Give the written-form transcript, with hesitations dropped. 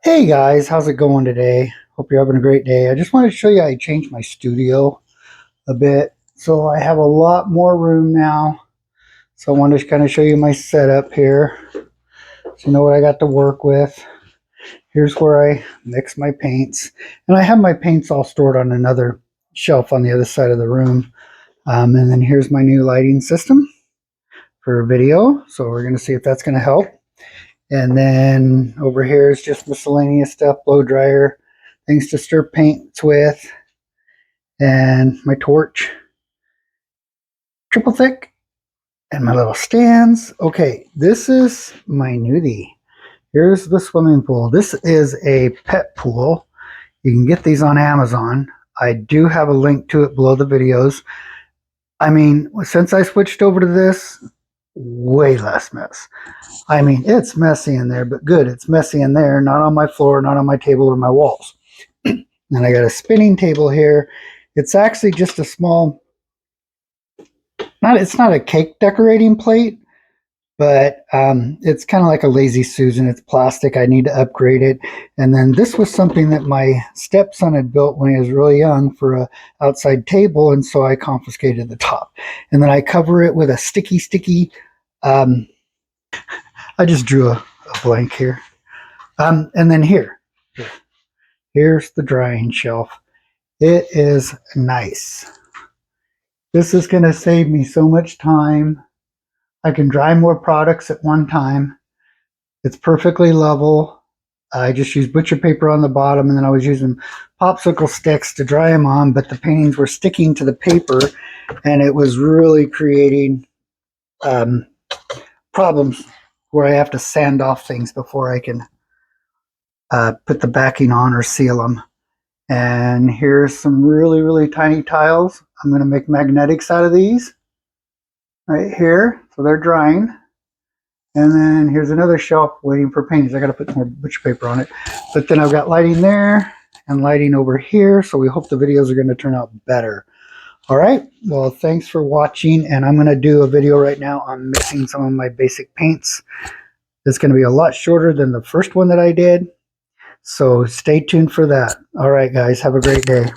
Hey guys, how's it going today? Hope you're having a great day. I just wanted to show you I changed my studio a bit. So I have a lot more room now. So I wanted to kind of show you my setup here. So you know what I got to work with. Here's where I mix my paints. And I have my paints all stored on another shelf on the other side of the room. And then here's my new lighting system for video. So we're going to see if that's going to help. And then over here is just miscellaneous stuff, blow dryer, things to stir paints with, and my torch, triple thick, and my little stands. Okay, this is my newbie. Here's the swimming pool. This is a pet pool. You can get these on Amazon. I do have a link to it below the videos. I mean, since I switched over to this, way less mess. I mean, it's messy in there, but good. It's messy in there, not on my floor, not on my table or my walls. And I got a spinning table here. It's actually just a small, it's not a cake decorating plate, but it's kind of like a Lazy Susan. It's plastic. I need to upgrade it. And then this was something that my stepson had built when he was really young for a outside table, and so I confiscated the top. And then I cover it with a sticky, I just drew a blank here. And then here's the drying shelf. It is nice. This is going to save me so much time. I can dry more products at one time. It's perfectly level. I just used butcher paper on the bottom, and then I was using popsicle sticks to dry them on, but the paintings were sticking to the paper, and it was really creating problems where I have to sand off things before I can put the backing on or seal them. And here's some really tiny tiles. I'm going to make magnetics out of these right here. So they're drying. And then here's another shelf waiting for paintings. I got to put more butcher paper on it. But then I've got lighting there and lighting over here. So we hope the videos are going to turn out better. All right. Well, thanks for watching. And I'm going to do a video right now on mixing some of my basic paints. It's going to be a lot shorter than the first one that I did. So stay tuned for that. All right, guys. Have a great day.